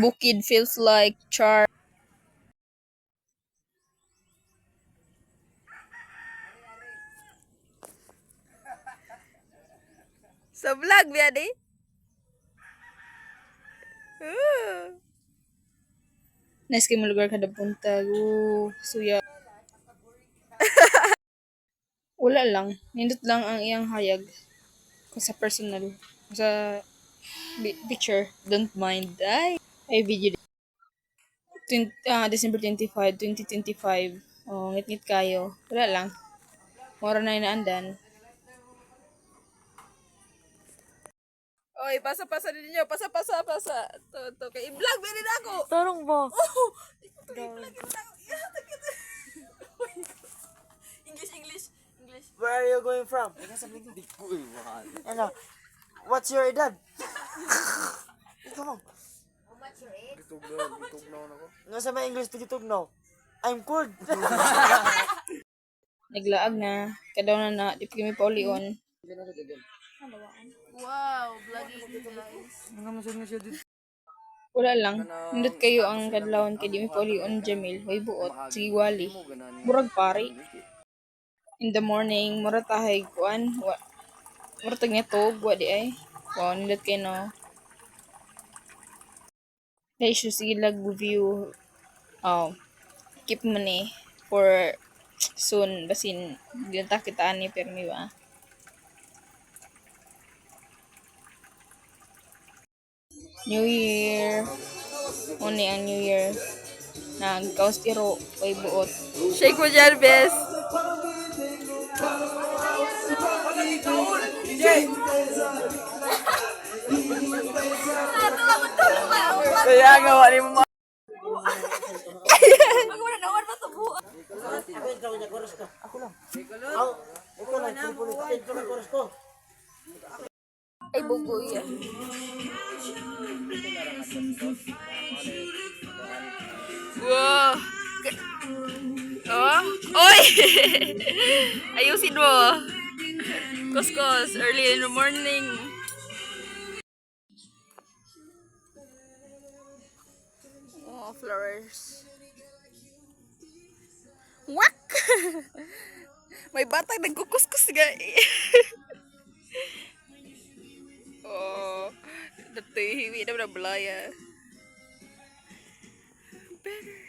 Bukid feels like char. Sa vlog biya di. Nice kay mo lugar kada punta. Suya. Wala lang. Nindot lang ang iyang hayag. Kung sa personal. Kung sa picture. Don't mind. Ay video. December 25, 2025. Oh, ngit-ngit kayo. Wala lang. Mora na inaandan. Oy, pasa-pasa din niyo. Pasa. To kay i-vlog ba rin ako? Tarong ba? Oh, i-vlog din ako. English. Where are you going from? Ano? What's your edad? Ikaw mo. Nga sa may English tigitugnaw. I'm cold. Naglaag na. Kadaw na di pa kami paulion. Wow, vlogging guys. Wala lang. Nindot kayo ang kadlawon kay di mi paulion Jamil. Hoy buot. Sige wali. Murag pari. In the morning, mura tahay kuan. Mura tag nga tog. Di ay. Wow, nindot kayo no. Guys, sige lag view. Oh. Keep money for soon. Basin, hindi na kita ani permi ba? New Year. Uni ang New Year. Nagkaustiro. Ko'y buot. Shake mo dyan, bes. Kaya nga, wali mo ma... Ako lang. Ikaw lang, pulit. Ikaw lang, chorus ko. Ay, bugoy yan. Wow. Oh? Oy! Ayusin mo. Kuskus, early in the morning. Oh, flowers. Wak! May batang nagkukuskus nga eh. Oh, datoy na belaya. Better.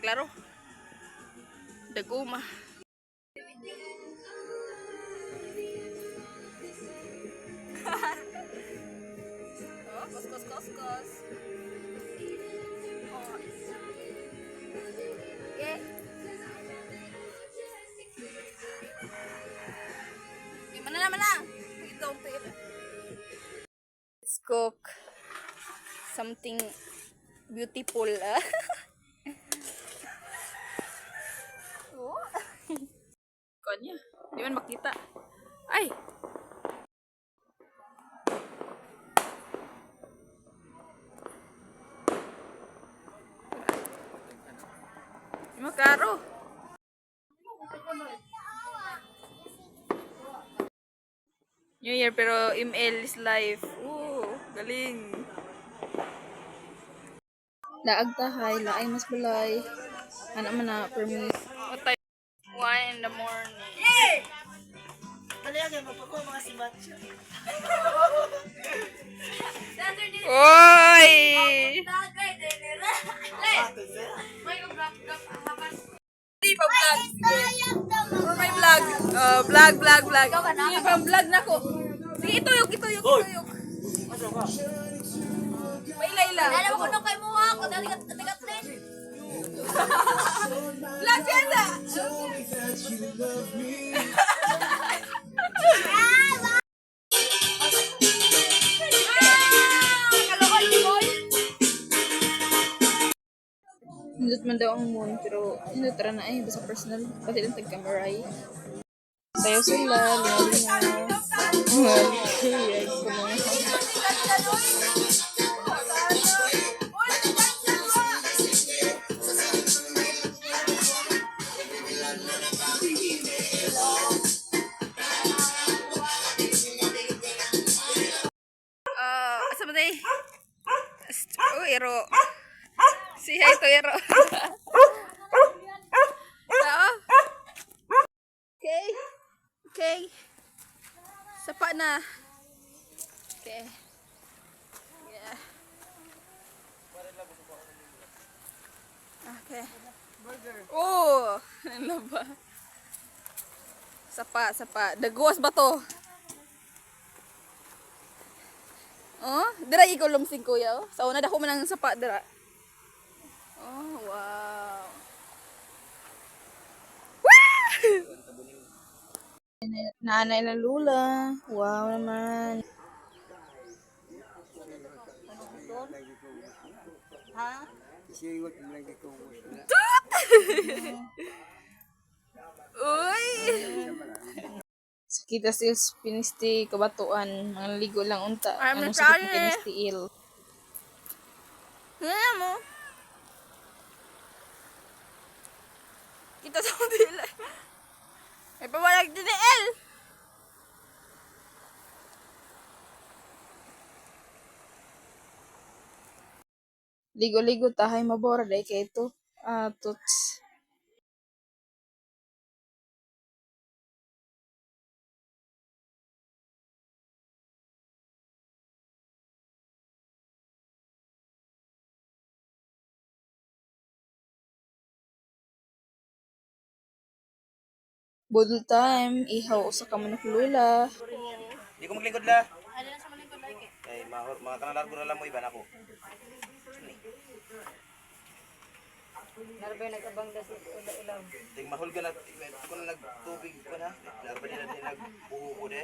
Klaro. Daguma. Oh, kos. Oh. Yeah. Gimana naman na? Ito ang pera. Let's cook something beautiful. Oh. Kanya, di man makita. Ay! Di makaro. New Year pero ML is life. Galing. Laag tahay, laay mas balay. Ano man na permis. What time? 1 in the morning. Kaliyan, magpako mga sibat. Oy! Hindi pa vlog. May vlog. Vlog. Hindi pa vlog na ko. Sige, ituyok. May layla. Alam ko nung kay mo ako, daligat din. Vlog yan na. Hindot man daw ang moon, pero hindot ra na ay, basta personal. Pati lang tag-camera ay. Sayo sila, lingaw-lingaw. Malikuyag ko mga. sa matay. Oh, Ero. Si hi to Ero. Tao. Okay. Okay. Sapa na. Okay. Yeah. Okay. Burger. Oh, ano ba? Sapa. Dagwas ba to? Oh, dira ikaw lumsing kuya. Oh. Sa una dako man ang sapa dira. Oh, wow. Nanay na lula. Wow naman. Ha? Uy! Kita si pinisti kabatuan. Mga ligo lang unta. I'm Anong sorry. sakit ni pinisti il. Ano mo? Kita sa dila. Ay pawalag din ni El. Ligo-ligo tahay mabora day kay ito. Tots. Budol time. Ihaw sa kamanok lula. Di ko maglingkod la. Ano na sa malingkod lagi? Ay, mga kanalargo na lang mo iban ako. Narbay nag-abang da si ulam. Ting mahulga na, kung nagtubig ko na, narba nila din nagbuho ko de.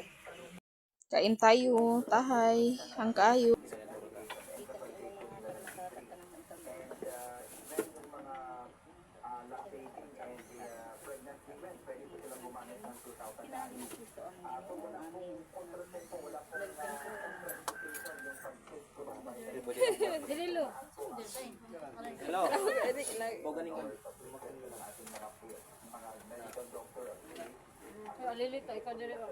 Kain tayo. Tahay. Ang kaayo. Dililo. Hello. O ganing ko. Alilito, ikaw dire ba?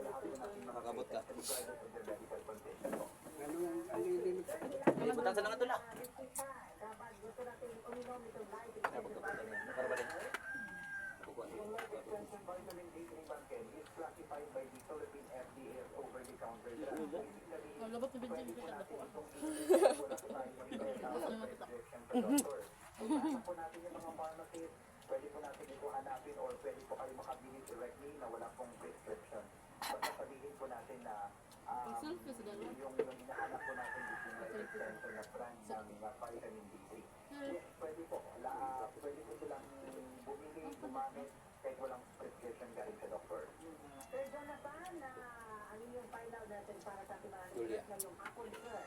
Makakabot ka. Ay, butang sa lang ito na. Para ba din? Malabot na bintin ko sa dako. Pwede po natin ito hanapin or pwede po kayo makabili directly na wala pong prescription. Basta sabihin po natin na yung hinahanap po natin is yung life extension na brand ng vitamin D3. Yes, pwede po. Pwede po silang bumili, gumamit kahit walang prescription galing sa doktor. Sir Jonathan, ano yung find out natin para sa ating mga listeners ngayong hapon, sir?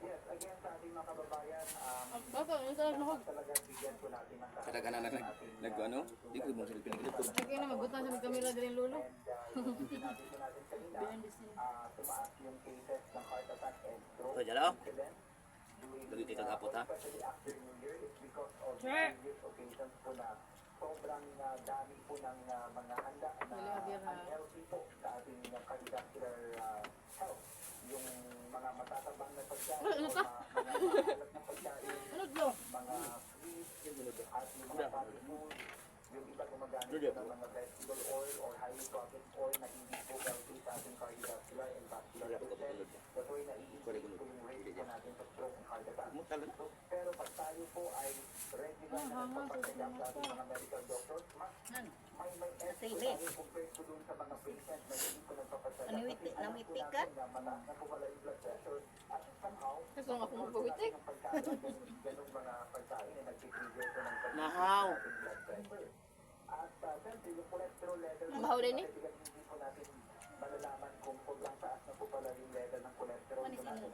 Yes, again sa ating mga kababayan, Baka, yung sa lahog. talagang bigyan po natin ng Kadaga na nag-ano? Di ko mo sila pinagilid. Lagi na magutan sa kamera din lulo. tumaas yung cases ng heart attack and stroke. O, dyan ako. Lagi kayo kagapot ha. Especially after New Year, it's because of previous occasions po na sobrang dami po ng mga handa na unhealthy po sa ating cardiovascular health. Yung mga matatabang na pagkain, Ano ka? mga maalat na pagkain, Ano lo? mga sweets, at yung mga fatty food, yung iba gumagamit po ng mga vegetable oil or highly processed oil na hindi po healthy sa ating cardiovascular and vascular system. That's why naiisip po yung rate po natin sa stroke and heart attack. So, pero pag tayo po ay regular na nagpapacheck-up sa ating mga medical doctors, mas may estimate tayo compared po dun sa mga patient na hindi po nagpapacheck-up. Namitik ka? Na mataas na po pala yung blood pressure at somehow, Gusto nga akong magpawitik. yung pagkain, ganung mga pagkain na nag-trigger po ng Nahaw. blood pressure. At siyempre, yung cholesterol level, Mabaho din eh. kasi hindi po natin malalaman kung sobrang taas na po pala yung level ng cholesterol po natin.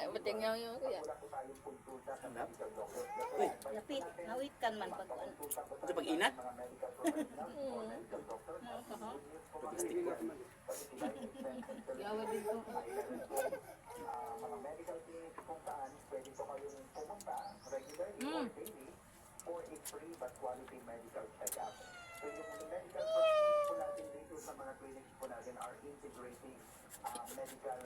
Bating nga yung kuya. Wala po tayong konsulta sa medical doctor. Lapit, nawit kan man pag Ito pag-inat? Mga medical professionals or medical doctors, Yawa din to. mga medical clinics kung saan pwede po kayong pumunta regularly or daily for a free but quality medical check-up. So yung medical practice po natin dito sa mga clinics po natin are integrating medical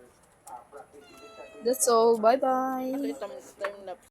practice. Ibig sabihin That's all. Bye-bye. Ito, time lapse.